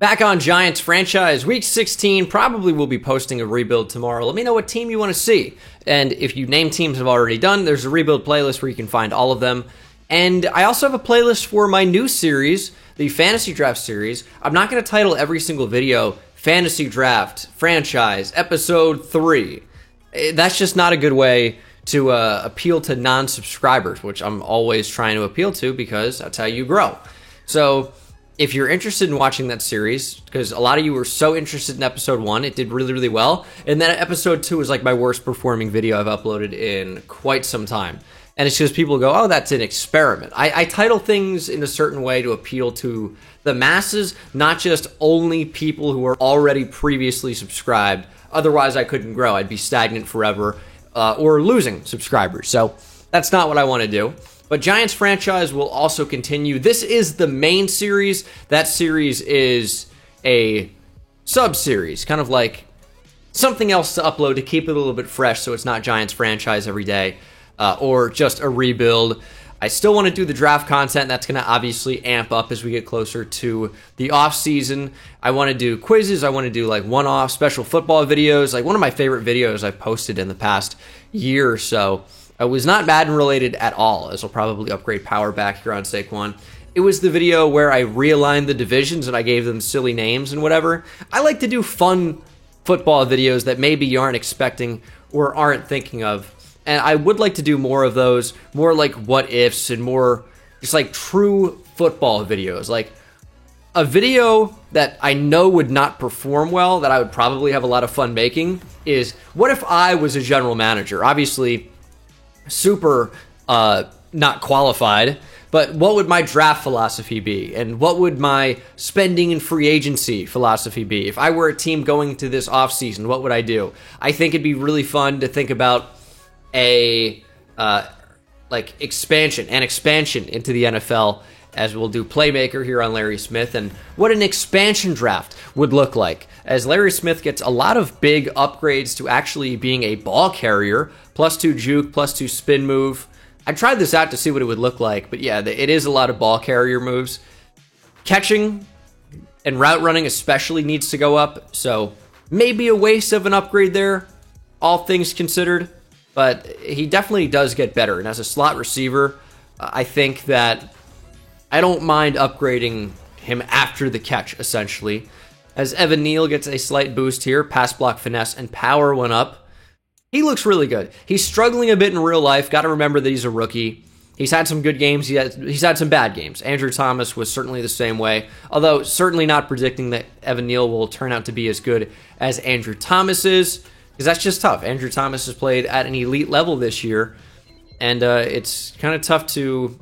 Back on Giants franchise, week 16, probably will be posting a rebuild tomorrow. Let me know what team you want to see. And if you name teams I've already done, there's a rebuild playlist where you can find all of them. And I also have a playlist for my new series, the Fantasy Draft series. I'm not going to title every single video Fantasy Draft Franchise Episode 3. That's just not a good way to appeal to non-subscribers, which I'm always trying to appeal to because that's how you grow. So if you're interested in watching that series, because a lot of you were so interested in episode 1, it did really, really well. And then episode 2 is like my worst performing video I've uploaded in quite some time. And it's just people go, oh, that's an experiment. I title things in a certain way to appeal to the masses, not just only people who are already previously subscribed. Otherwise, I couldn't grow. I'd be stagnant forever or losing subscribers. So that's not what I want to do. But Giants franchise will also continue. This is the main series. That series is a sub-series, kind of like something else to upload to keep it a little bit fresh so it's not Giants franchise every day or just a rebuild. I still want to do the draft content. That's going to obviously amp up as we get closer to the off season. I want to do quizzes. I want to do like one-off special football videos. Like one of my favorite videos I've posted in the past year or so. It was not Madden related at all, as I'll probably upgrade power back here on Saquon. It was the video where I realigned the divisions and I gave them silly names and whatever. I like to do fun football videos that maybe you aren't expecting or aren't thinking of. And I would like to do more of those, more like what ifs and more just like true football videos. Like a video that I know would not perform well, that I would probably have a lot of fun making, is what if I was a general manager? Obviously, super not qualified, but what would my draft philosophy be? And what would my spending and free agency philosophy be? If I were a team going into this offseason, what would I do? I think it'd be really fun to think about a expansion into the NFL, as we'll do Playmaker here on Larry Smith, and what an expansion draft would look like, as Larry Smith gets a lot of big upgrades to actually being a ball carrier, +2 juke, +2 spin move. I tried this out to see what it would look like, but yeah, it is a lot of ball carrier moves. Catching and route running especially needs to go up, so maybe a waste of an upgrade there, all things considered, but he definitely does get better, and as a slot receiver, I think that I don't mind upgrading him after the catch, essentially, as Evan Neal gets a slight boost here. Pass block finesse and power went up. He looks really good. He's struggling a bit in real life. Got to remember that he's a rookie. He's had some good games. He's had some bad games. Andrew Thomas was certainly the same way, although certainly not predicting that Evan Neal will turn out to be as good as Andrew Thomas is, because that's just tough. Andrew Thomas has played at an elite level this year, and it's kind of tough to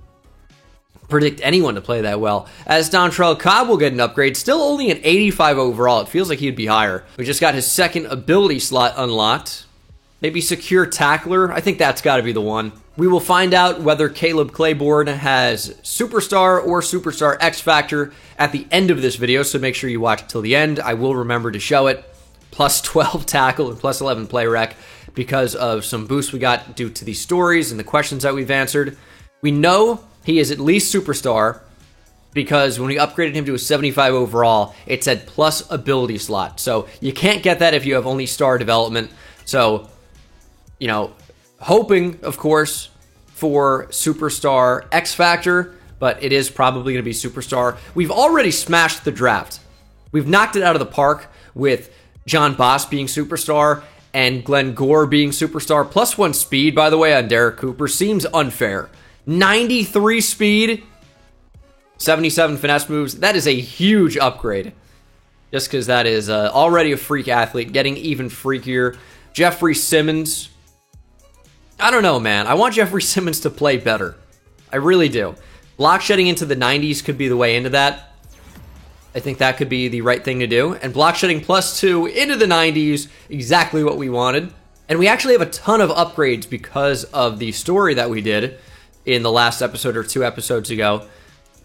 predict anyone to play that well. As Dontrell Cobb will get an upgrade, still only an 85 overall. It feels like he'd be higher. We just got his second ability slot unlocked. Maybe secure tackler. I think that's got to be the one. We will find out whether Caleb Claiborne has superstar or superstar X Factor at the end of this video, so make sure you watch it till the end. I will remember to show it. +12 tackle and +11 play rec because of some boosts we got due to these stories and the questions that we've answered. We know he is at least superstar because when we upgraded him to a 75 overall, it said plus ability slot. So you can't get that if you have only star development. So, you know, hoping, of course, for superstar X Factor, but it is probably going to be superstar. We've already smashed the draft. We've knocked it out of the park with John Boss being superstar and Glenn Gore being superstar. +1 speed, by the way, on Derek Cooper seems unfair. 93 speed, 77 finesse moves. That is a huge upgrade. Just because that is already a freak athlete, getting even freakier. Jeffrey Simmons. I don't know, man. I want Jeffrey Simmons to play better. I really do. Block shedding into the 90s could be the way into that. I think that could be the right thing to do. And block shedding +2 into the 90s, exactly what we wanted. And we actually have a ton of upgrades because of the story that we did in the last episode or 2 episodes ago.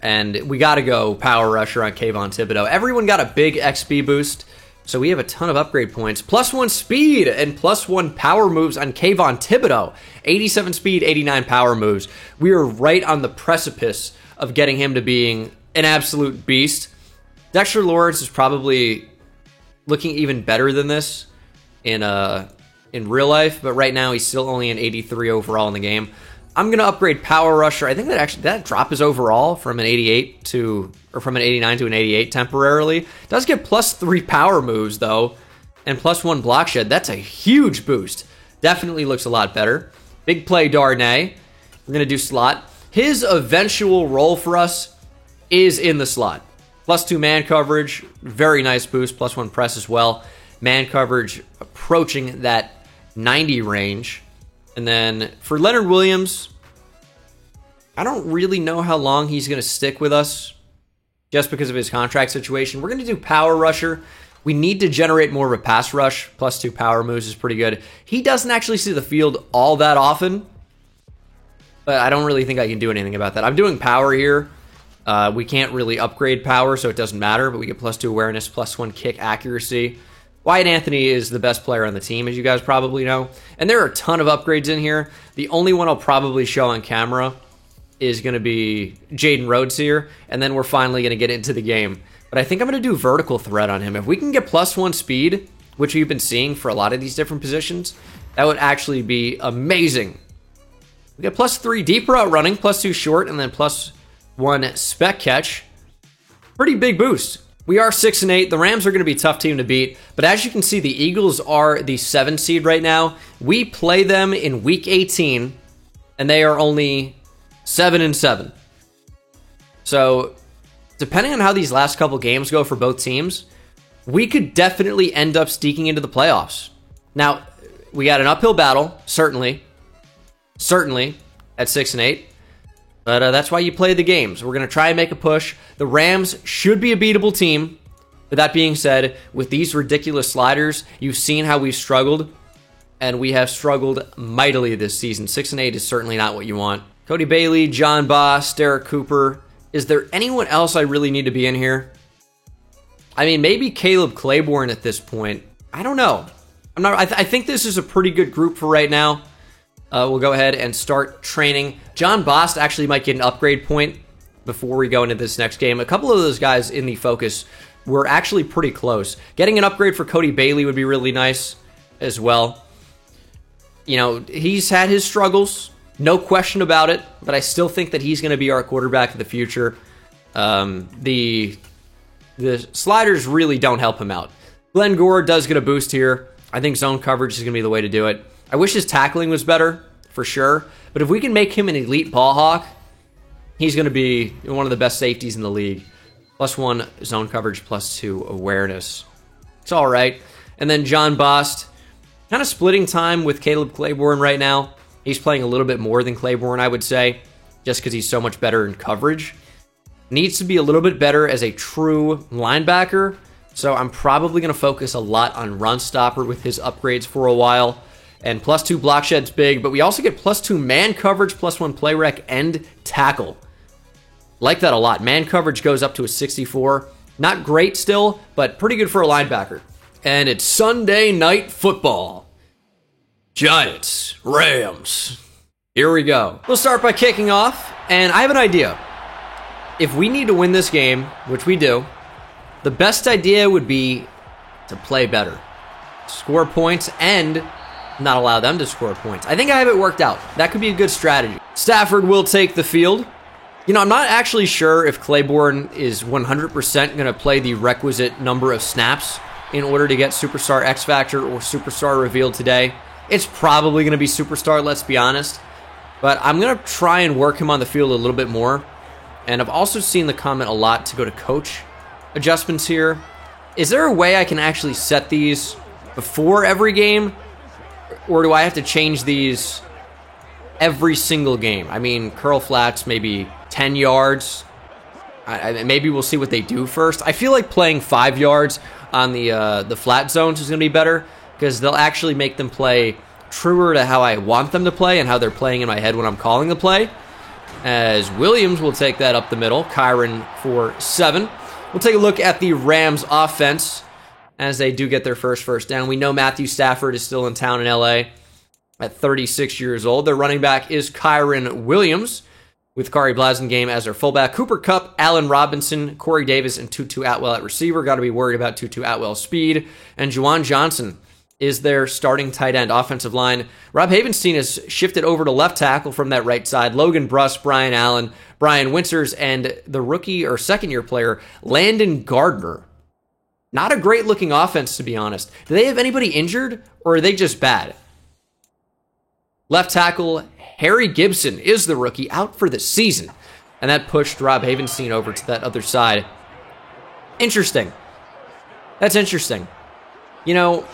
And we got to go Power Rusher on Kayvon Thibodeau. Everyone got a big XP boost, so we have a ton of upgrade points. +1 speed and +1 power moves on Kayvon Thibodeau. 87 speed, 89 power moves. We are right on the precipice of getting him to being an absolute beast. Dexter Lawrence is probably looking even better than this in real life, but right now he's still only an 83 overall in the game. I'm gonna upgrade Power Rusher. I think that drop is overall from an 88 to, or from an 89 to an 88 temporarily. Does get +3 power moves though, and +1 block shed. That's a huge boost. Definitely looks a lot better. Big play Darnay. We're gonna do slot. His eventual role for us is in the slot. +2 man coverage, very nice boost. +1 press as well. Man coverage approaching that 90 range. And then for Leonard Williams, I don't really know how long he's going to stick with us just because of his contract situation. We're going to do Power Rusher. We need to generate more of a pass rush. +2 power moves is pretty good. He doesn't actually see the field all that often, but I don't really think I can do anything about that. I'm doing power here. We can't really upgrade power, so it doesn't matter, but we get +2 awareness, +1 kick accuracy. Wyatt Anthony is the best player on the team, as you guys probably know. And there are a ton of upgrades in here. The only one I'll probably show on camera is going to be Jaden Rhodes here, and then we're finally going to get into the game. But I think I'm going to do vertical threat on him. If we can get +1 speed, which we've been seeing for a lot of these different positions, that would actually be amazing. We get +3 deep route running, +2 short, and then +1 spec catch. Pretty big boost. We are 6-8. The Rams are going to be a tough team to beat. But as you can see, the Eagles are the 7 seed right now. We play them in week 18, and they are only 7-7. So, depending on how these last couple games go for both teams, we could definitely end up sneaking into the playoffs. Now, we got an uphill battle, certainly, at 6-8. But that's why you play the games. We're going to try and make a push. The Rams should be a beatable team. But that being said, with these ridiculous sliders, you've seen how we've struggled. And we have struggled mightily this season. 6-8 is certainly not what you want. Cody Bailey, John Boss, Derek Cooper. Is there anyone else I really need to be in here? I mean, maybe Caleb Claiborne at this point. I don't know. I think this is a pretty good group for right now. We'll go ahead and start training. John Bost actually might get an upgrade point before we go into this next game. A couple of those guys in the focus were actually pretty close. Getting an upgrade for Cody Bailey would be really nice as well. You know, he's had his struggles, no question about it, but I still think that he's going to be our quarterback of the future. The sliders really don't help him out. Glenn Gore does get a boost here. I think zone coverage is going to be the way to do it. I wish his tackling was better, for sure. But if we can make him an elite ball hawk, he's going to be one of the best safeties in the league. +1 zone coverage, +2 awareness. It's all right. And then John Bost, kind of splitting time with Caleb Claiborne right now. He's playing a little bit more than Claiborne, I would say, just because he's so much better in coverage. Needs to be a little bit better as a true linebacker. So I'm probably going to focus a lot on run stopper with his upgrades for a while. And +2 block shed's big, but we also get +2 man coverage, +1 play rec, and tackle. Like that a lot. Man coverage goes up to a 64. Not great still, but pretty good for a linebacker. And it's Sunday Night Football. Giants, Rams. Here we go. We'll start by kicking off, and I have an idea. If we need to win this game, which we do, the best idea would be to play better. Score points and not allow them to score points. I think I have it worked out. That could be a good strategy. Stafford will take the field. You know, I'm not actually sure if Claiborne is 100% going to play the requisite number of snaps in order to get Superstar X Factor or Superstar revealed today. It's probably going to be Superstar, let's be honest. But I'm going to try and work him on the field a little bit more. And I've also seen the comment a lot to go to coach adjustments here. Is there a way I can actually set these before every game? Or do I have to change these every single game? I mean, curl flats, maybe 10 yards. Maybe we'll see what they do first. I feel like playing 5 yards on the flat zones is going to be better because they'll actually make them play truer to how I want them to play and how they're playing in my head when I'm calling the play. As Williams will take that up the middle. Kyron for 7. We'll take a look at the Rams offense as they do get their first down. We know Matthew Stafford is still in town in LA at 36 years old. Their running back is Kyron Williams. with Kari Blasingame as their fullback. Cooper Kupp, Allen Robinson, Corey Davis, and Tutu Atwell at receiver. Got to be worried about Tutu Atwell's speed. And Juwan Johnson is their starting tight end. Offensive line, Rob Havenstein has shifted over to left tackle from that right side. Logan Bruss, Brian Allen, Brian Winters, and the rookie or second-year player, Landon Gardner. Not a great-looking offense, to be honest. Do they have anybody injured, or are they just bad? Left tackle, Harry Gibson is the rookie, out for the season. And that pushed Rob Havenstein over to that other side. Interesting. That's interesting. You know,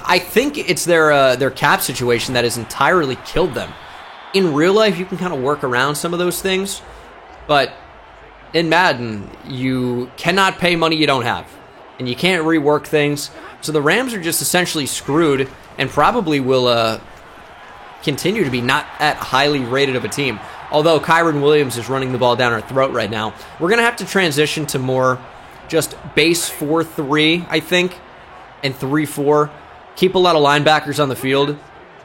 I think it's their cap situation that has entirely killed them. In real life, you can kind of work around some of those things. But in Madden, you cannot pay money you don't have. And you can't rework things. So the Rams are just essentially screwed and probably will continue to be not that highly rated of a team. Although Kyron Williams is running the ball down our throat right now. We're going to have to transition to more just base 4-3, I think, and 3-4. Keep a lot of linebackers on the field,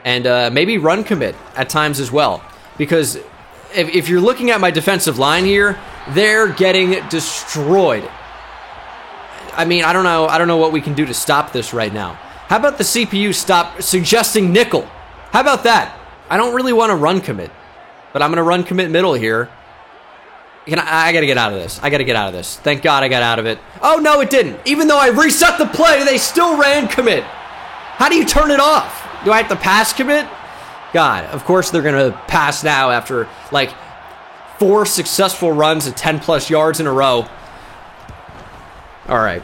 and maybe run commit at times as well. Because if you're looking at my defensive line here, they're getting destroyed. I mean, I don't know what we can do to stop this right now. How about the CPU stop suggesting nickel? How about that? I don't really want to run commit, but I'm going to run commit middle here. I got to get out of this. I got to get out of this. Thank God I got out of it. Oh, no, it didn't. Even though I reset the play, they still ran commit. How do you turn it off? Do I have to pass commit? God, of course they're going to pass now after, like, 4 successful runs at 10-plus yards in a row. All right.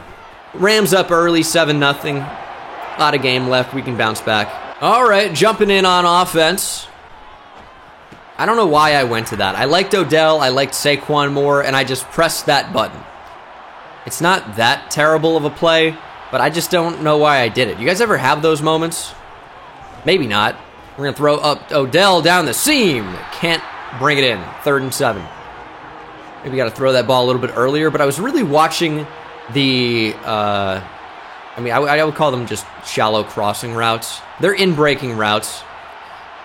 Rams up early, 7-0. A lot of game left. We can bounce back. All right, jumping in on offense. I don't know why I went to that. I liked Odell, I liked Saquon more, and I just pressed that button. It's not that terrible of a play, but I just don't know why I did it. You guys ever have those moments? Maybe not. We're going to throw up Odell down the seam. Can't bring it in. 3rd and 7. Maybe got to throw that ball a little bit earlier, but I was really watching the... I would call them just shallow crossing routes. They're in-breaking routes.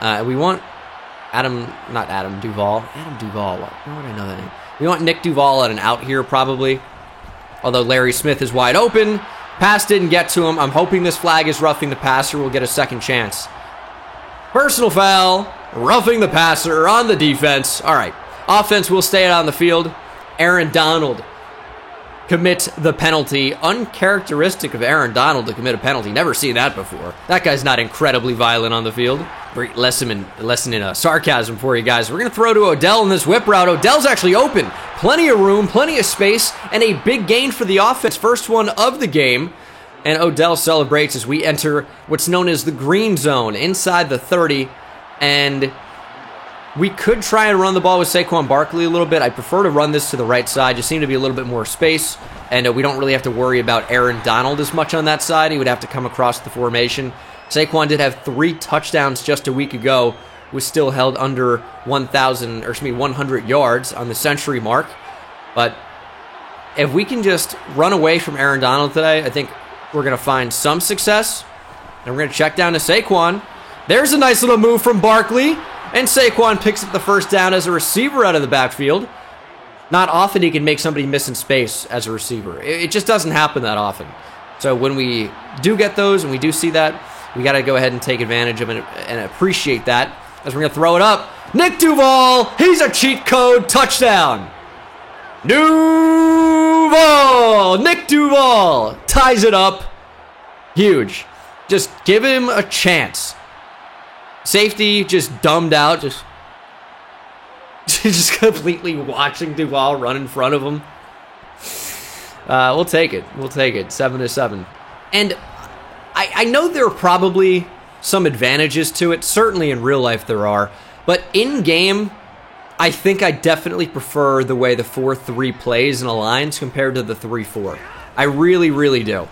We want Adam Duvall. Why would I know that name? We want Nick Duvall at an out here, probably. Although Larry Smith is wide open. Pass didn't get to him. I'm hoping this flag is roughing the passer. We'll get a second chance. Personal foul. Roughing the passer on the defense. All right. Offense will stay on the field. Aaron Donald commits the penalty. Uncharacteristic of Aaron Donald to commit a penalty. Never seen that before. That guy's not incredibly violent on the field. Great lesson in sarcasm for you guys. We're going to throw to Odell in this whip route. Odell's actually open. Plenty of room, plenty of space, and a big gain for the offense. First one of the game. And Odell celebrates as we enter what's known as the green zone inside the 30. And we could try and run the ball with Saquon Barkley a little bit. I prefer to run this to the right side. Just seem to be a little bit more space. And we don't really have to worry about Aaron Donald as much on that side. He would have to come across the formation. Saquon did have 3 touchdowns just a week ago. Was still held under 100 yards on the century mark. But if we can just run away from Aaron Donald today, I think we're going to find some success. And we're going to check down to Saquon. There's a nice little move from Barkley. And Saquon picks up the first down as a receiver out of the backfield. Not often he can make somebody miss in space as a receiver. It just doesn't happen that often. So when we do get those and we do see that, we got to go ahead and take advantage of it and appreciate that. As we're going to throw it up. Nick Duvall, he's a cheat code touchdown. Duvall! Nick Duvall ties it up. Huge. Just give him a chance. Safety just dumbed out. Just completely watching Duvall run in front of him. We'll take it. 7-7. And I know there are probably some advantages to it. Certainly in real life there are. But in game, I think I definitely prefer the way the 4-3 plays and aligns compared to the 3-4. I really, really do.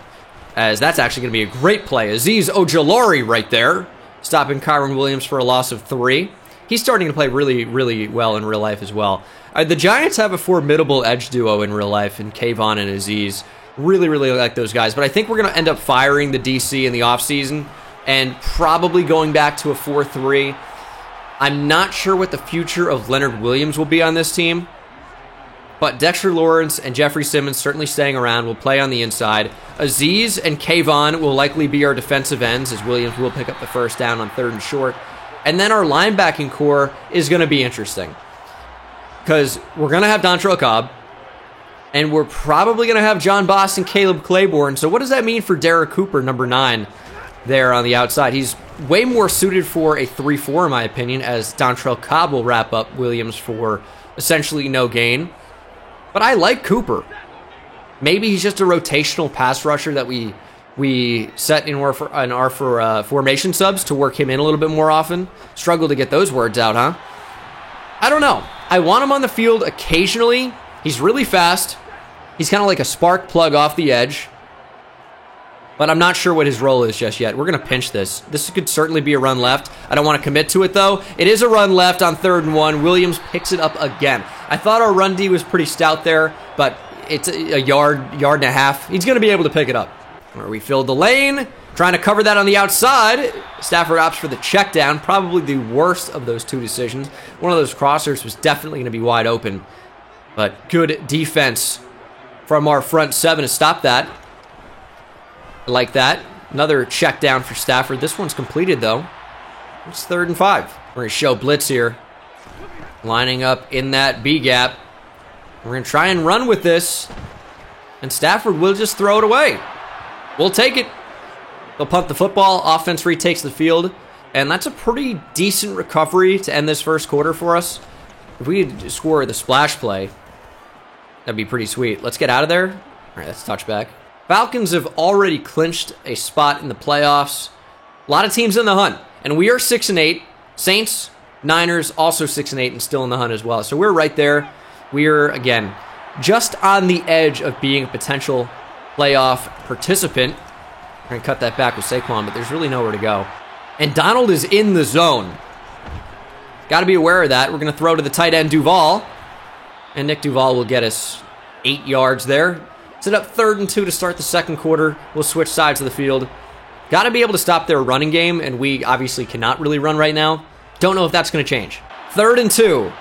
As that's actually going to be a great play. Azeez Ojulari right there, stopping Kyron Williams for a loss of 3. He's starting to play really, really well in real life as well. The Giants have a formidable edge duo in real life in Kayvon and Azeez. Really, really like those guys. But I think we're going to end up firing the DC in the offseason and probably going back to a 4-3. I'm not sure what the future of Leonard Williams will be on this team, but Dexter Lawrence and Jeffrey Simmons certainly staying around, will play on the inside. Azeez and Kayvon will likely be our defensive ends, as Williams will pick up the first down on 3rd and short. And then our linebacking core is going to be interesting, because we're going to have Dontrell Cobb, and we're probably going to have John Boss and Caleb Claiborne. So what does that mean for Derek Cooper, number 9, there on the outside? He's way more suited for a 3-4, in my opinion, as Dontrell Cobb will wrap up Williams for essentially no gain. But I like Cooper. Maybe he's just a rotational pass rusher that we set in our formation subs to work him in a little bit more often. Struggle to get those words out, huh? I don't know. I want him on the field occasionally. He's really fast. He's kind of like a spark plug off the edge. But I'm not sure what his role is just yet. We're going to pinch this. This could certainly be a run left. I don't want to commit to it, though. It is a run left on 3rd and 1. Williams picks it up again. I thought our run D was pretty stout there, but it's a yard and a half. He's going to be able to pick it up. Where we filled the lane, trying to cover that on the outside. Stafford opts for the check down. Probably the worst of those two decisions. One of those crossers was definitely going to be wide open. But good defense from our front 7 to stop that. Like that. Another check down for Stafford. This one's completed, though. It's 3rd and 5. We're going to show blitz here. Lining up in that B gap. We're going to try and run with this. And Stafford will just throw it away. We'll take it. They'll punt the football. Offense retakes the field. And that's a pretty decent recovery to end this first quarter for us. If we could score the splash play, that'd be pretty sweet. Let's get out of there. All right, that's touchback. Falcons have already clinched a spot in the playoffs. A lot of teams in the hunt. And we are 6-8. Saints, Niners, also 6-8 and still in the hunt as well. So we're right there. We're, again, just on the edge of being a potential playoff participant. We're going to cut that back with Saquon, but there's really nowhere to go. And Donald is in the zone. Got to be aware of that. We're going to throw to the tight end, Duval. And Nick Duval will get us 8 yards there. Set up 3rd and 2 to start the second quarter. We'll switch sides of the field. Got to be able to stop their running game, and we obviously cannot really run right now. Don't know if that's going to change. 3rd and 2.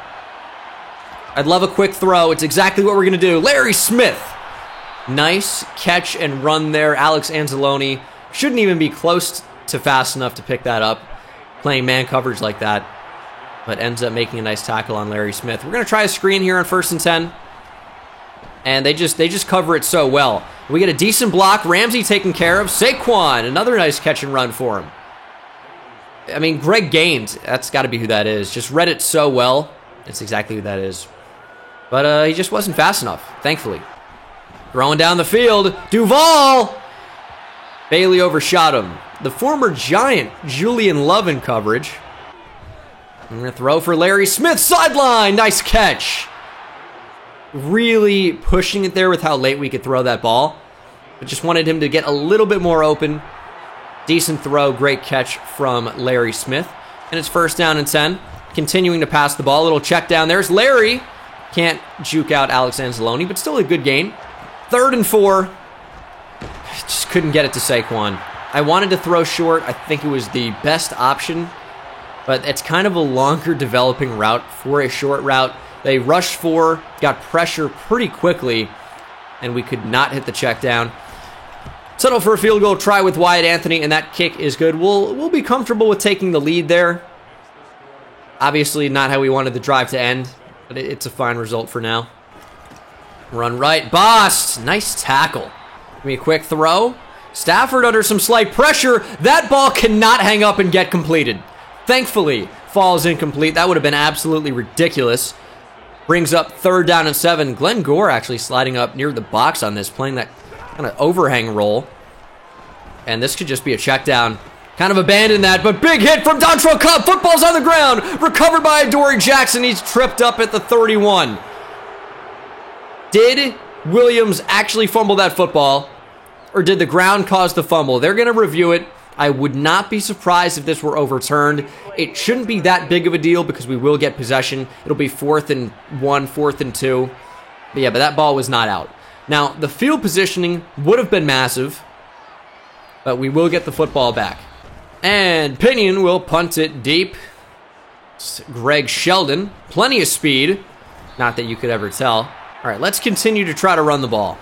I'd love a quick throw. It's exactly what we're going to do. Larry Smith. Nice catch and run there. Alex Anzalone shouldn't even be close to fast enough to pick that up, playing man coverage like that, but ends up making a nice tackle on Larry Smith. We're going to try a screen here on 1st and 10. And they just cover it so well. We get a decent block. Ramsey taken care of. Saquon, another nice catch and run for him. I mean, Greg Gaines, that's got to be who that is. Just read it so well. That's exactly who that is. But he just wasn't fast enough, thankfully. Throwing down the field. Duval! Bailey overshot him. The former Giant, Julian Love in coverage. I'm going to throw for Larry Smith. Sideline! Nice catch. Really pushing it there with how late we could throw that ball. But just wanted him to get a little bit more open. Decent throw, great catch from Larry Smith. And it's 1st down and 10. Continuing to pass the ball. A little check down. There's Larry. Can't juke out Alex Anzalone, but still a good gain. 3rd and 4. Just couldn't get it to Saquon. I wanted to throw short. I think it was the best option. But it's kind of a longer developing route for a short route. They rushed 4, got pressure pretty quickly, and we could not hit the check down. Settle for a field goal try with Wyatt Anthony, and that kick is good. We'll be comfortable with taking the lead there. Obviously not how we wanted the drive to end, but it's a fine result for now. Run right. Boss! Nice tackle. Give me a quick throw. Stafford under some slight pressure. That ball cannot hang up and get completed. Thankfully, falls incomplete. That would have been absolutely ridiculous. Brings up 3rd down and 7. Glenn Gore actually sliding up near the box on this, playing that kind of overhang role. And this could just be a check down. Kind of abandoned that, but big hit from Dontrell Cobb. Football's on the ground. Recovered by Adoree Jackson. He's tripped up at the 31. Did Williams actually fumble that football, or did the ground cause the fumble? They're going to review it. I would not be surprised if this were overturned. It shouldn't be that big of a deal because we will get possession. It'll be 4th and 1, 4th and 2. But that ball was not out. Now, the field positioning would have been massive, but we will get the football back. And Pinion will punt it deep. Greg Sheldon. Plenty of speed. Not that you could ever tell. All right, let's continue to try to run the ball.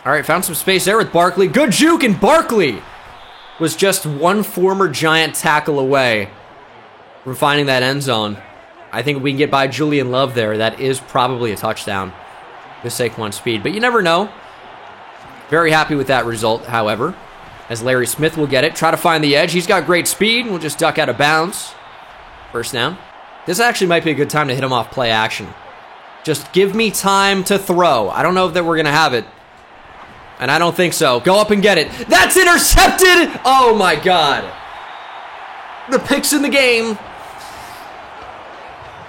All right, found some space there with Barkley. Good juke, and Barkley was just one former Giant tackle away from finding that end zone. I think if we can get by Julian Love there, that is probably a touchdown with Saquon's speed. But you never know. Very happy with that result, however, as Larry Smith will get it. Try to find the edge. He's got great speed. We'll just duck out of bounds. First down. This actually might be a good time to hit him off play action. Just give me time to throw. I don't know that we're going to have it. And I don't think so. Go up and get it. That's intercepted! Oh my god. The picks in the game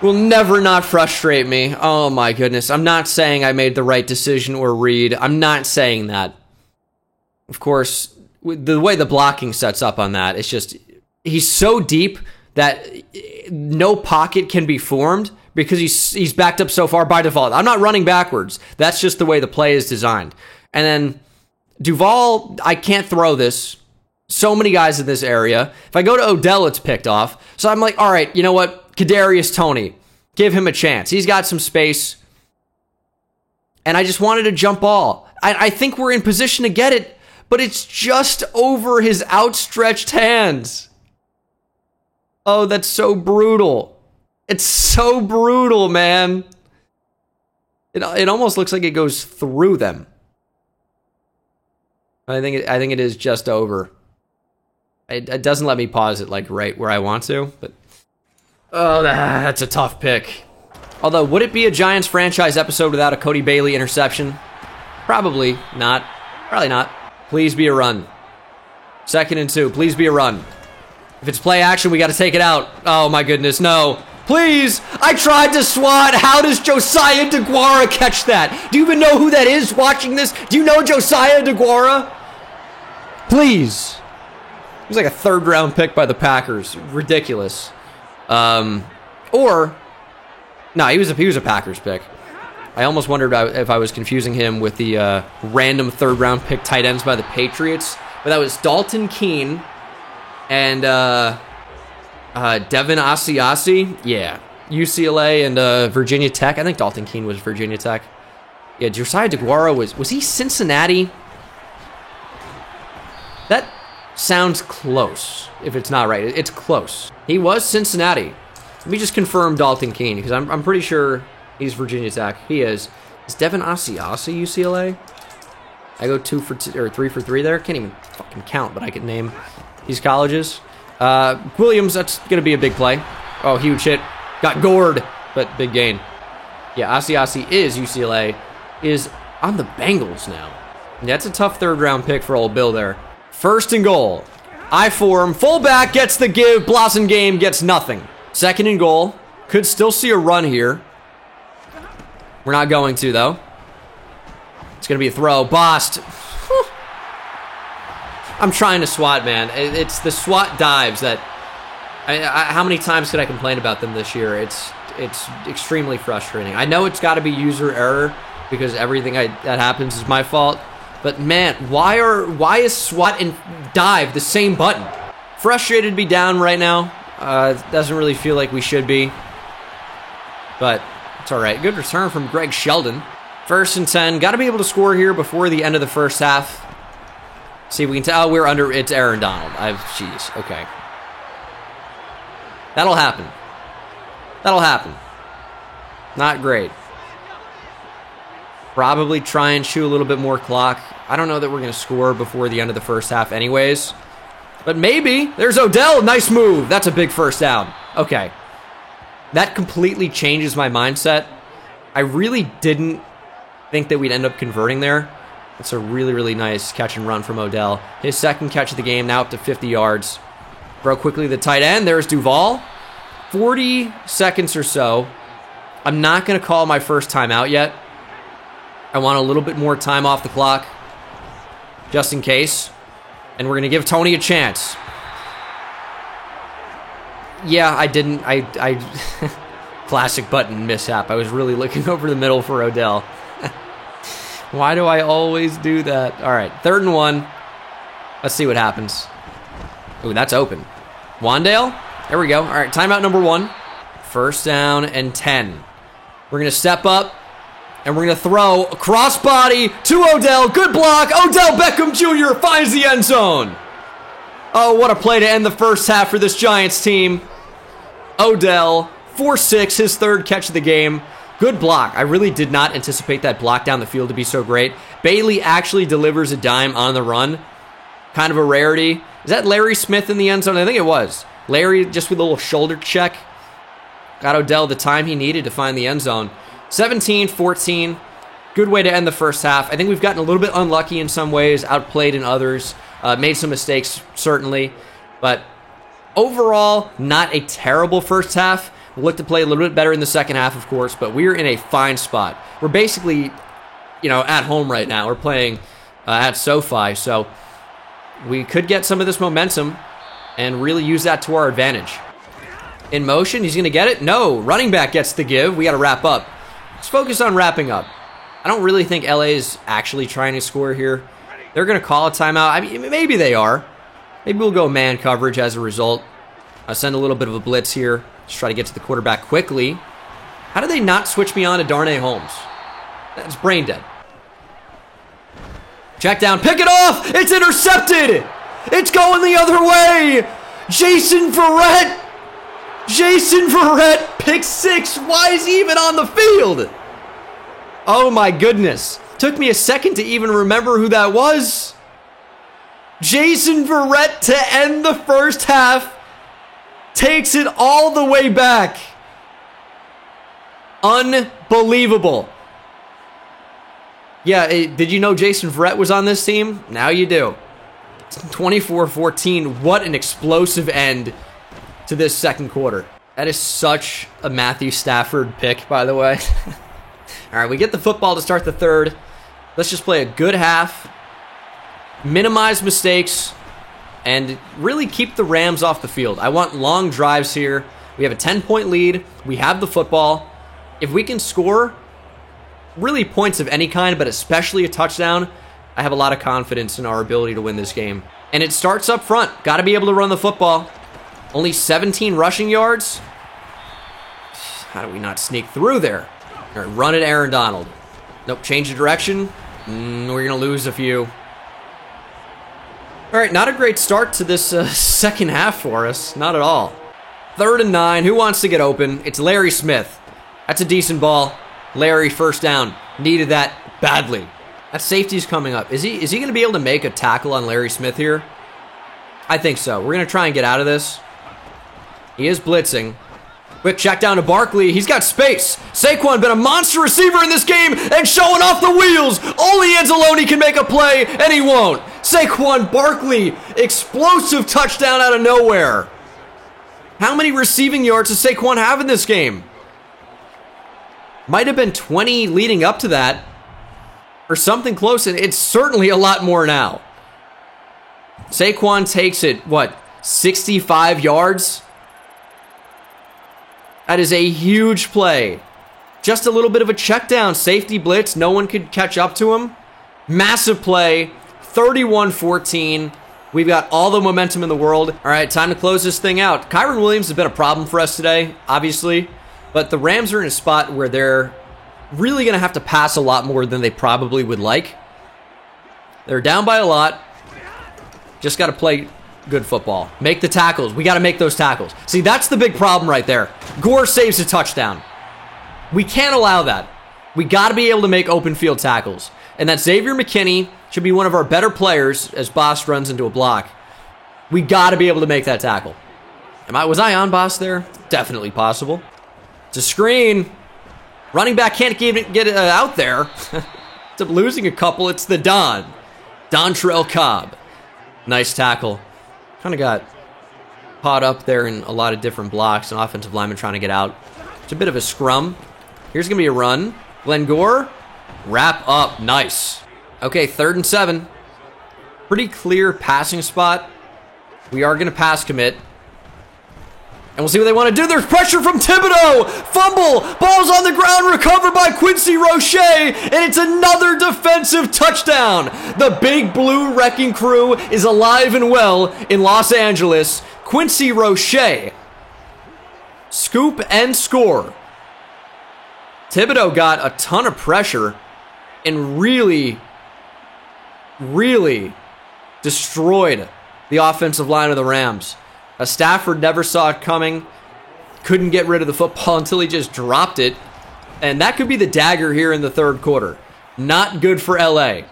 will never not frustrate me. Oh my goodness. I'm not saying I made the right decision or read. I'm not saying that. Of course, the way the blocking sets up on that, it's just, he's so deep that no pocket can be formed because he's backed up so far by default. I'm not running backwards. That's just the way the play is designed. And then Duval, I can't throw this. So many guys in this area. If I go to Odell, it's picked off. So I'm like, all right, you know what? Kadarius Toney, give him a chance. He's got some space. And I just wanted a jump ball. I think we're in position to get it, but it's just over his outstretched hands. Oh, that's so brutal. It's so brutal, man. It almost looks like it goes through them. I think it is just over. It doesn't let me pause it like right where I want to, but oh, that's a tough pick. Although, would it be a Giants franchise episode without a Cody Bailey interception? Probably not. Probably not. Please be a run. 2nd and 2. Please be a run. If it's play action, we got to take it out. Oh my goodness, no. Please! I tried to swat! How does Josiah DeGuara catch that? Do you even know who that is watching this? Do you know Josiah DeGuara? Please. He was like a 3rd round pick by the Packers. Ridiculous. No, he was a Packers pick. I almost wondered if I was confusing him with the random 3rd round pick tight ends by the Patriots. But that was Dalton Keene and Devin Asiasi. Yeah. UCLA and Virginia Tech. I think Dalton Keene was Virginia Tech. Yeah, Josiah DeGuara was he Cincinnati? That sounds close, if it's not right. It's close. He was Cincinnati. Let me just confirm Dalton Keene, because I'm pretty sure he's Virginia Tech. He is. Is Devin Asiasi UCLA? I go 3 for 3 there. Can't even fucking count, but I can name these colleges. Williams, that's going to be a big play. Oh, huge hit. Got gored, but big gain. Yeah, Asiasi is UCLA, is on the Bengals now. Yeah, that's a tough 3rd round pick for old Bill there. 1st and goal. I form. Fullback gets the give. Blossom Game gets nothing. 2nd and goal. Could still see a run here. We're not going to, though. It's going to be a throw. Bost. I'm trying to swat, man. It's the swat dives that... how many times could I complain about them this year? It's extremely frustrating. I know it's got to be user error because everything that happens is my fault. But man, why is SWAT and dive the same button? Frustrated to be down right now. Doesn't really feel like we should be. But it's all right. Good return from Greg Sheldon. 1st and 10. Got to be able to score here before the end of the 1st half. See if we can tell. We're under. It's Aaron Donald. Jeez. Okay. That'll happen. That'll happen. Not great. Probably try and chew a little bit more clock. I don't know that we're going to score before the end of the 1st half anyways. But maybe. There's Odell. Nice move. That's a big 1st down. Okay. That completely changes my mindset. I really didn't think that we'd end up converting there. It's a really, really nice catch and run from Odell. His 2nd catch of the game, now up to 50 yards. Throw quickly the tight end. There's Duval. 40 seconds or so. I'm not going to call my first timeout yet. I want a little bit more time off the clock, just in case. And we're going to give Toney a chance. Yeah, I didn't. I classic button mishap. I was really looking over the middle for Odell. Why do I always do that? All right, 3rd and 1. Let's see what happens. Ooh, that's open. Wandale? There we go. All right, timeout number 1. First down and 10. We're going to step up, and we're going to throw a crossbody to Odell. Good block. Odell Beckham Jr. finds the end zone. Oh, what a play to end the first half for this Giants team. Odell, 4-6, his 3rd catch of the game. Good block. I really did not anticipate that block down the field to be so great. Bailey actually delivers a dime on the run. Kind of a rarity. Is that Larry Smith in the end zone? I think it was. Larry just with a little shoulder check. Got Odell the time he needed to find the end zone. 17-14. Good way to end the first half. I think we've gotten a little bit unlucky in some ways, outplayed in others. Made some mistakes, certainly. But overall, not a terrible first half. We'll look to play a little bit better in the second half, of course, but we're in a fine spot. We're basically, at home right now. We're playing at SoFi, so we could get some of this momentum and really use that to our advantage. In motion, he's going to get it? No, running back gets the give. We got to wrap up. Let's focus on wrapping up. I don't really think LA is actually trying to score here. They're going to call a timeout. I mean, maybe they are. Maybe we'll go man coverage as a result. I'll send a little bit of a blitz here. Just try to get to the quarterback quickly. How did they not switch me on to Darnay Holmes? That's brain dead. Check down. Pick it off. It's intercepted. It's going the other way. Jason Verrett. Jason Verrett, pick 6. Why is he even on the field? Oh my goodness. Took me a second to even remember who that was. Jason Verrett to end the first half. Takes it all the way back. Unbelievable. Yeah, did you know Jason Verrett was on this team? Now you do. 24-14. What an explosive end to this second quarter. That is such a Matthew Stafford pick, by the way. All right, we get the football to start the third. Let's just play a good half, minimize mistakes, and really keep the Rams off the field. I want long drives here. We have a 10-point lead. We have the football. If we can score really points of any kind, but especially a touchdown, I have a lot of confidence in our ability to win this game. And it starts up front. Got to be able to run the football. Only 17 rushing yards. How do we not sneak through there? All right, run it, Aaron Donald. Nope, change the direction. We're going to lose a few. All right, not a great start to this second half for us. Not at all. 3rd and 9. Who wants to get open? It's Larry Smith. That's a decent ball. Larry, first down. Needed that badly. That safety's coming up. Is he going to be able to make a tackle on Larry Smith here? I think so. We're going to try and get out of this. He is blitzing. Quick check down to Barkley. He's got space. Saquon been a monster receiver in this game and showing off the wheels. Only Anzalone can make a play, and he won't. Saquon Barkley, explosive touchdown out of nowhere. How many receiving yards does Saquon have in this game? Might have been 20 leading up to that, or something close, and it's certainly a lot more now. Saquon takes it, 65 yards? That is a huge play. Just a little bit of a check down. Safety blitz. No one could catch up to him. Massive play. 31-14. We've got all the momentum in the world. All right, time to close this thing out. Kyren Williams has been a problem for us today, obviously. But the Rams are in a spot where they're really going to have to pass a lot more than they probably would like. They're down by a lot. Just got to play good football. Make the tackles. We got to make those tackles. See, that's the big problem right there. Gore saves a touchdown. We can't allow that. We got to be able to make open field tackles. And that Xavier McKinney should be one of our better players as Boss runs into a block. We got to be able to make that tackle. Was I on Boss there? Definitely possible. It's a screen. Running back can't get out there. Ends up losing a couple. It's the Dontrell Cobb. Nice tackle. Kind of got caught up there in a lot of different blocks. An offensive lineman trying to get out. It's a bit of a scrum. Here's going to be a run. Glenn Gore. Wrap up. Nice. Okay, 3rd and 7. Pretty clear passing spot. We are going to pass commit. And we'll see what they want to do. There's pressure from Thibodeaux. Fumble. Ball's on the ground. Recovered by Quincy Roche. And it's another defensive touchdown. The Big Blue Wrecking Crew is alive and well in Los Angeles. Quincy Roche Scoop and score. Thibodeau got a ton of pressure and really destroyed the offensive line of the Rams. Stafford never saw it coming, couldn't get rid of the football until he just dropped it, and that could be the dagger here in the third quarter. Not good for LA.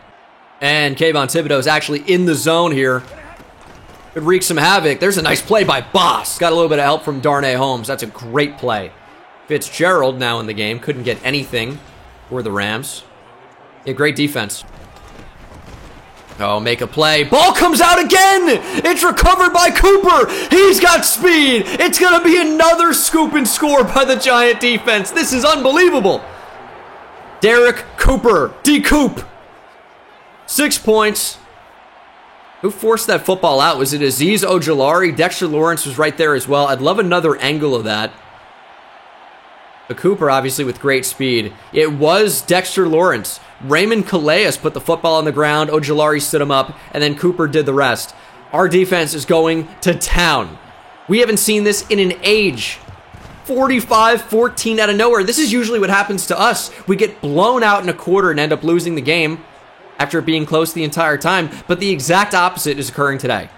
And Kayvon Thibodeau is actually in the zone here. Could wreak some havoc. There's a nice play by Boss. Got a little bit of help from Darnay Holmes. That's a great play. Fitzgerald now in the game. Couldn't get anything for the Rams. Yeah, great defense. Oh, make a play. Ball comes out again. It's recovered by Cooper. He's got speed. It's going to be another scoop and score by the Giant defense. This is unbelievable. Derek Cooper. D-Coop. 6 points. Who forced that football out? Was it Azeez Ojulari? Dexter Lawrence was right there as well. I'd love another angle of that. But Cooper, obviously, with great speed. It was Dexter Lawrence. Raymond Calais put the football on the ground. Ojulari stood him up, and then Cooper did the rest. Our defense is going to town. We haven't seen this in an age. 45-14 out of nowhere. This is usually what happens to us. We get blown out in a quarter and end up losing the game after being close the entire time. But the exact opposite is occurring today.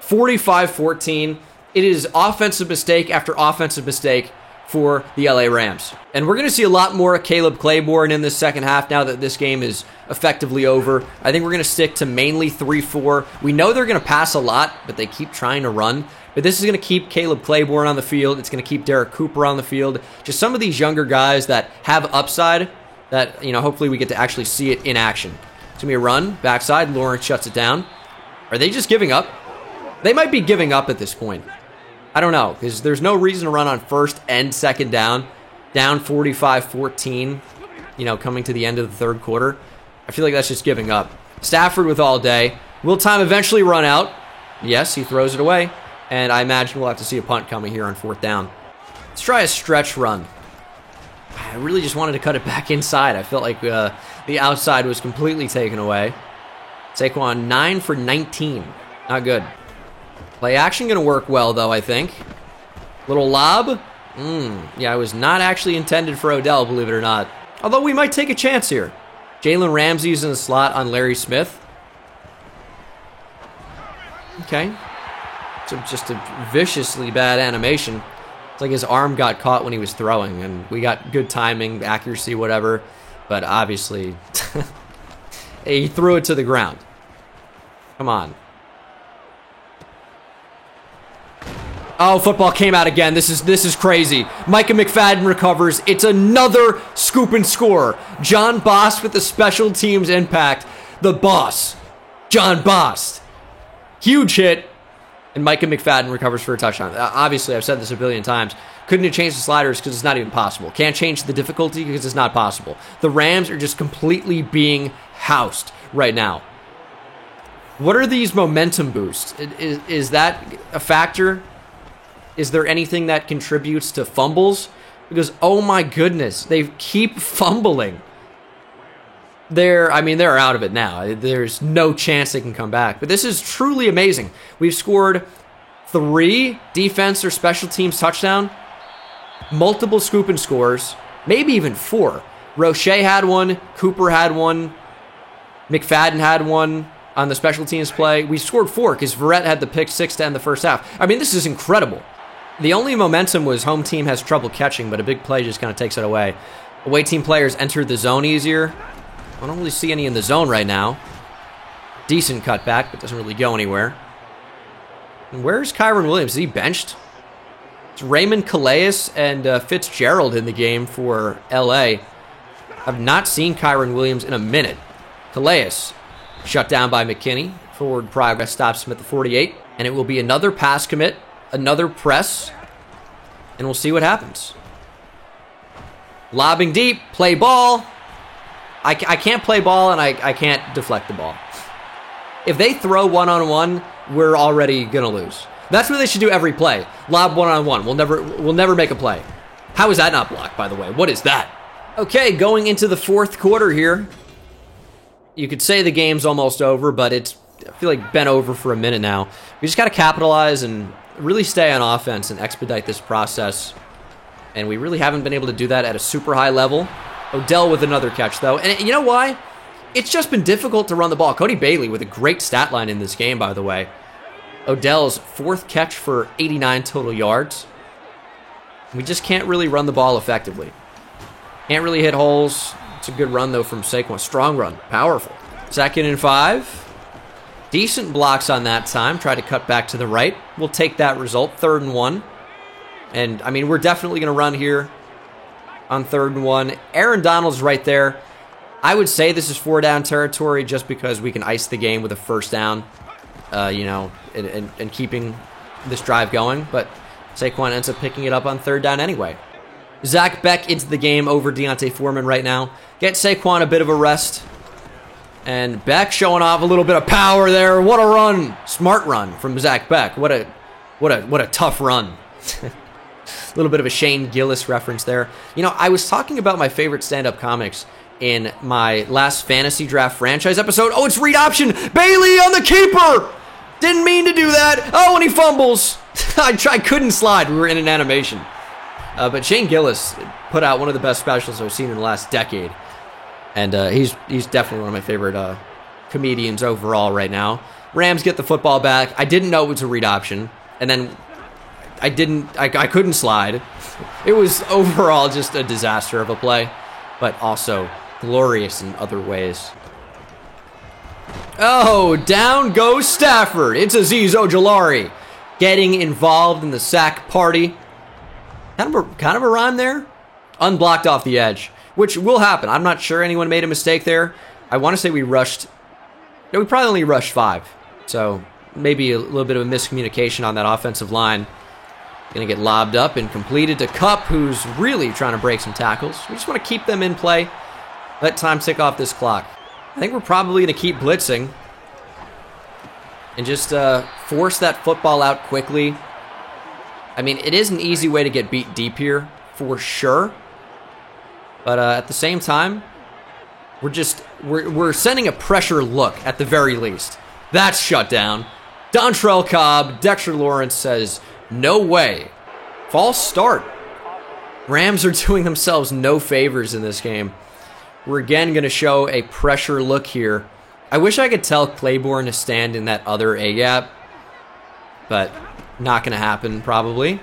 45-14. It is offensive mistake after offensive mistake for the LA Rams. And we're going to see a lot more of Caleb Claiborne in this second half now that this game is effectively over. I think we're going to stick to mainly 3-4. We know they're going to pass a lot, but they keep trying to run. But this is going to keep Caleb Claiborne on the field. It's going to keep Derek Cooper on the field. Just some of these younger guys that have upside that, you know, hopefully we get to actually see it in action. It's going to be a run, backside. Lawrence shuts it down. Are they just giving up? They might be giving up at this point. I don't know, because there's no reason to run on first and second down 45-14, you know, coming to the end of the third quarter. I feel like that's just giving up. Stafford with all day. Will time eventually run out? Yes, he throws it away, and I imagine we'll have to see a punt coming here on fourth down. Let's try a stretch run. I really just wanted to cut it back inside. I felt like the outside was completely taken away. Saquon 9 for 19. Not good. Play action going to work well, though, I think. Little lob. Yeah, it was not actually intended for Odell, believe it or not. Although we might take a chance here. Jalen Ramsey's in the slot on Larry Smith. Okay. So just a viciously bad animation. It's like his arm got caught when he was throwing, and we got good timing, accuracy, whatever. But obviously, he threw it to the ground. Come on. Oh, football came out again. This is crazy. Micah McFadden recovers. It's another scoop and score. John Boss with the special teams impact. The boss, John Boss. Huge hit. And Micah McFadden recovers for a touchdown. Obviously, I've said this a billion times. Couldn't have changed the sliders because it's not even possible. Can't change the difficulty because it's not possible. The Rams are just completely being housed right now. What are these momentum boosts? Is that a factor? Is there anything that contributes to fumbles? Because, oh my goodness, they keep fumbling. They're out of it now. There's no chance they can come back. But this is truly amazing. We've scored 3 defense or special teams touchdown, multiple scoop and scores, maybe even 4. Roche had one, Cooper had one, McFadden had one on the special teams play. We scored 4 because Verrett had the pick 6 to end the first half. I mean, this is incredible. The only momentum was home team has trouble catching, but a big play just kind of takes it away. Away team players entered the zone easier. I don't really see any in the zone right now. Decent cutback, but doesn't really go anywhere. And where's Kyren Williams? Is he benched? It's Raymond Calais and Fitzgerald in the game for LA. I've not seen Kyren Williams in a minute. Calais shut down by McKinney. Forward progress stops him at the 48. And it will be another pass commit. Another press, and we'll see what happens. Lobbing deep, play ball. I can't play ball, and I can't deflect the ball. If they throw one-on-one, we're already going to lose. That's what they should do every play. Lob one-on-one. We'll never make a play. How is that not blocked, by the way? What is that? Okay, going into the fourth quarter here. You could say the game's almost over, but I feel like been over for a minute now. We just got to capitalize and really stay on offense and expedite this process. And we really haven't been able to do that at a super high level. Odell with another catch, though. And you know why? It's just been difficult to run the ball. Cody Bailey with a great stat line in this game, by the way. Odell's 4th catch for 89 total yards. We just can't really run the ball effectively. Can't really hit holes. It's a good run, though, from Saquon. Strong run. Powerful. 2nd and 5. Decent blocks on that time. Try to cut back to the right. We'll take that result. 3rd and 1. And, I mean, we're definitely going to run here on 3rd and 1. Aaron Donald's right there. I would say this is 4-down territory just because we can ice the game with a 1st down, and keeping this drive going. But Saquon ends up picking it up on 3rd down anyway. Zach Beck into the game over D'Onta Foreman right now. Get Saquon a bit of a rest. And Beck showing off a little bit of power there. What a run. Smart run from Zach Beck. What a tough run. A little bit of a Shane Gillis reference there. You know, I was talking about my favorite stand-up comics in my last fantasy draft franchise episode. Oh, it's read option. Bailey on the keeper. Didn't mean to do that. Oh, and he fumbles. I couldn't slide. We were in an animation. But Shane Gillis put out one of the best specials I've seen in the last decade. And he's definitely one of my favorite comedians overall right now. Rams get the football back. I didn't know it was a read option. And then I couldn't slide. It was overall just a disaster of a play, but also glorious in other ways. Oh, down goes Stafford. It's Azeez Ojulari getting involved in the sack party. Kind of a rhyme there. Unblocked off the edge, which will happen. I'm not sure anyone made a mistake there. I want to say we rushed. No, we probably only rushed 5. So maybe a little bit of a miscommunication on that offensive line. Going to get lobbed up and completed to Kupp, who's really trying to break some tackles. We just want to keep them in play. Let time tick off this clock. I think we're probably going to keep blitzing and just force that football out quickly. I mean, it is an easy way to get beat deep here, for sure. But at the same time, we're sending a pressure look at the very least. That's shut down. Dontrell Cobb, Dexter Lawrence says, no way. False start. Rams are doing themselves no favors in this game. We're again going to show a pressure look here. I wish I could tell Claiborne to stand in that other A-gap, but not going to happen probably.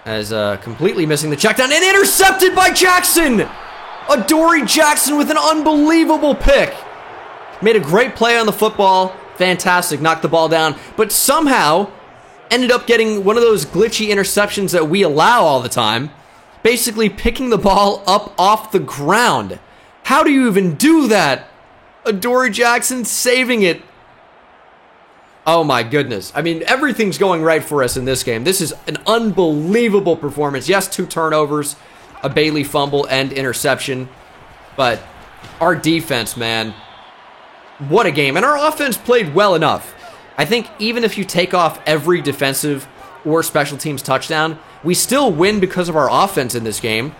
As completely missing the check down and intercepted by Jackson. Adoree Jackson with an unbelievable pick. Made a great play on the football. Fantastic. Knocked the ball down, but somehow ended up getting one of those glitchy interceptions that we allow all the time, basically picking the ball up off the ground. How do you even do that? Adoree Jackson saving it. Oh my goodness. I mean, everything's going right for us in this game. This is an unbelievable performance. Yes, 2 turnovers, a Bailey fumble, and interception. But our defense, man, what a game. And our offense played well enough. I think even if you take off every defensive or special teams touchdown, we still win because of our offense in this game.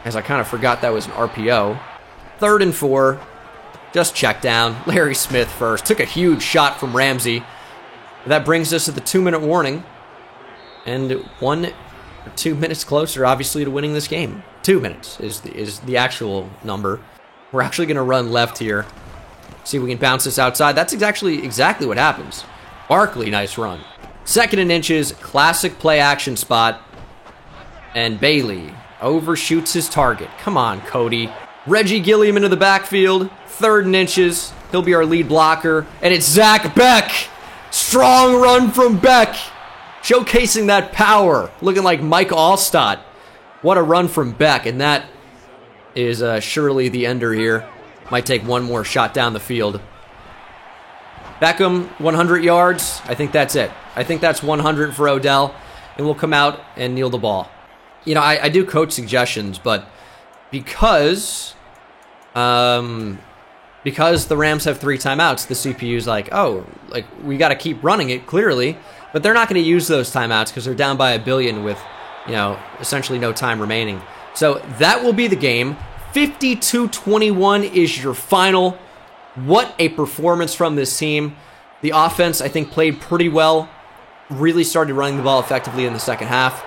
As I kind of forgot that was an RPO. 3rd and 4. Just check down. Larry Smith first. Took a huge shot from Ramsey. That brings us to the 2-minute warning. And 1 or 2 minutes closer, obviously, to winning this game. 2 minutes is the actual number. We're actually going to run left here. See if we can bounce this outside. That's exactly what happens. Barkley, nice run. 2nd and inches, classic play action spot. And Bailey overshoots his target. Come on, Cody. Reggie Gilliam into the backfield. 3rd and inches. He'll be our lead blocker. And it's Zach Beck. Strong run from Beck. Showcasing that power. Looking like Mike Allstott. What a run from Beck. And that is surely the ender here. Might take one more shot down the field. Beckham, 100 yards. I think that's it. I think that's 100 for Odell. And we'll come out and kneel the ball. You know, I do coach suggestions, but because the Rams have 3 timeouts, the CPU's like, oh, like we got to keep running it, clearly. But they're not going to use those timeouts because they're down by $1 billion with, essentially no time remaining. So that will be the game. 52-21 is your final. What a performance from this team. The offense, I think, played pretty well. Really started running the ball effectively in the second half.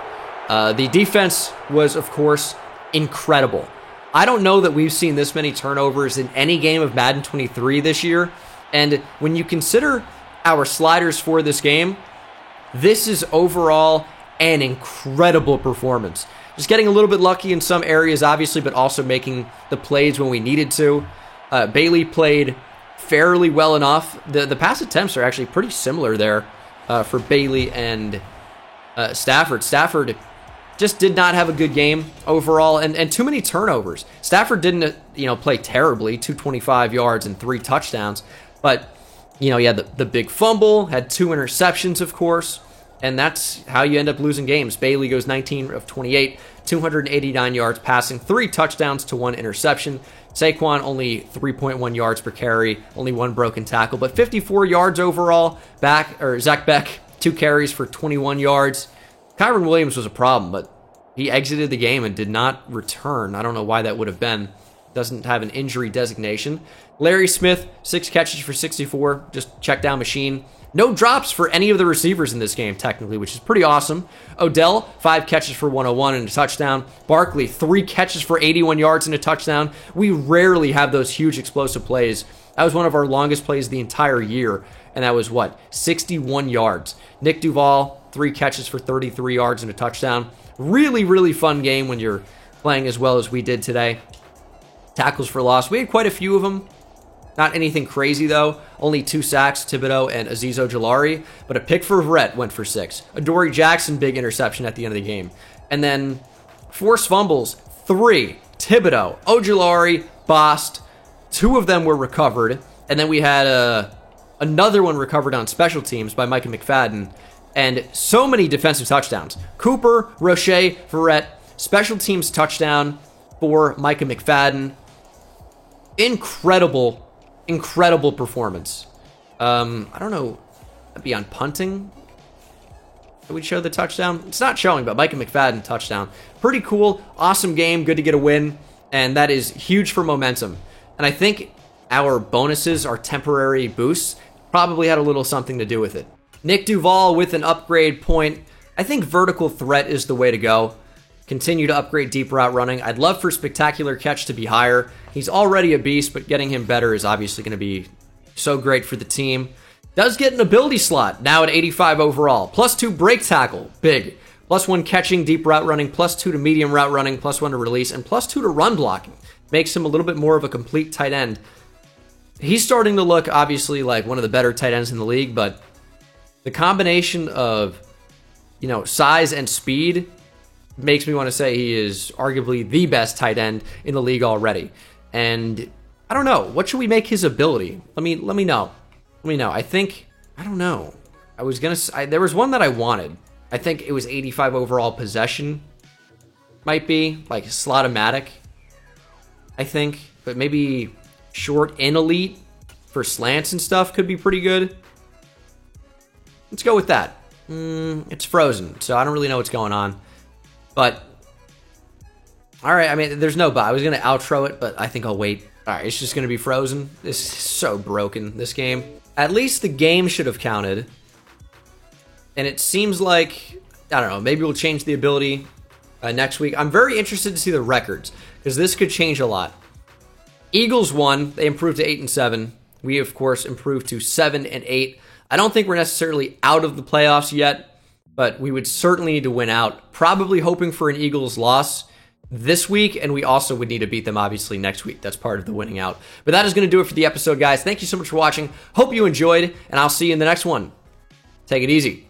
The defense was, of course, incredible. I don't know that we've seen this many turnovers in any game of Madden 23 this year. And when you consider our sliders for this game, this is overall an incredible performance. Just getting a little bit lucky in some areas, obviously, but also making the plays when we needed to. Bailey played fairly well enough. The pass attempts are actually pretty similar there for Bailey and Stafford. Stafford just did not have a good game overall, and too many turnovers. Stafford didn't, play terribly, 225 yards and 3 touchdowns, but, he had the big fumble, had 2 interceptions, of course, and that's how you end up losing games. Bailey goes 19 of 28, 289 yards passing, 3 touchdowns to 1 interception. Saquon only 3.1 yards per carry, only 1 broken tackle, but 54 yards overall. Zach Beck, 2 carries for 21 yards. Kyren Williams was a problem, but he exited the game and did not return. I don't know why that would have been. Doesn't have an injury designation. Larry Smith, 6 catches for 64, just check down machine. No drops for any of the receivers in this game, technically, which is pretty awesome. Odell, 5 catches for 101 and a touchdown. Barkley, 3 catches for 81 yards and a touchdown. We rarely have those huge explosive plays. That was one of our longest plays the entire year, and that was, 61 yards. Nick Duval, 3 catches for 33 yards and a touchdown. Really, really fun game when you're playing as well as we did today. Tackles for loss. We had quite a few of them. Not anything crazy, though. Only 2 sacks, Thibodeaux and Azeez Ojulari. But a pick for Verrett went for 6. Adoree Jackson, big interception at the end of the game. And then forced fumbles, 3. Thibodeaux, Ojulari, Bost. 2 of them were recovered. And then we had another one recovered on special teams by Micah McFadden. And so many defensive touchdowns. Cooper, Roche, Verrett, special teams touchdown for Micah McFadden. Incredible performance. I don't know. That'd be on punting. Did we show the touchdown? It's not showing, but Micah McFadden touchdown. Pretty cool. Awesome game. Good to get a win. And that is huge for momentum. And I think our bonuses, our temporary boosts, probably had a little something to do with it. Nick Duval with an upgrade point. I think vertical threat is the way to go. Continue to upgrade deep route running. I'd love for spectacular catch to be higher. He's already a beast, but getting him better is obviously going to be so great for the team. Does get an ability slot, now at 85 overall. +2 break tackle, big. +1 catching, deep route running, +2 to medium route running, +1 to release, and +2 to run blocking. Makes him a little bit more of a complete tight end. He's starting to look, obviously, like one of the better tight ends in the league, but the combination of, size and speed makes me want to say he is arguably the best tight end in the league already. And I don't know. What should we make his ability? Let me know. Let me know. I don't know. There was one that I wanted. I think it was 85 overall possession. Might be like Slot-O-Matic, I think. But maybe short and elite for slants and stuff could be pretty good. Let's go with that. It's frozen, so I don't really know what's going on. But, alright, there's no but. I was going to outro it, but I think I'll wait. Alright, it's just going to be frozen. This is so broken, this game. At least the game should have counted. And it seems like, I don't know, maybe we'll change the ability next week. I'm very interested to see the records, because this could change a lot. Eagles won. They improved to 8-7. We, of course, improved to 7-8. I don't think we're necessarily out of the playoffs yet, but we would certainly need to win out. Probably hoping for an Eagles loss this week, and we also would need to beat them, obviously, next week. That's part of the winning out. But that is going to do it for the episode, guys. Thank you so much for watching. Hope you enjoyed, and I'll see you in the next one. Take it easy.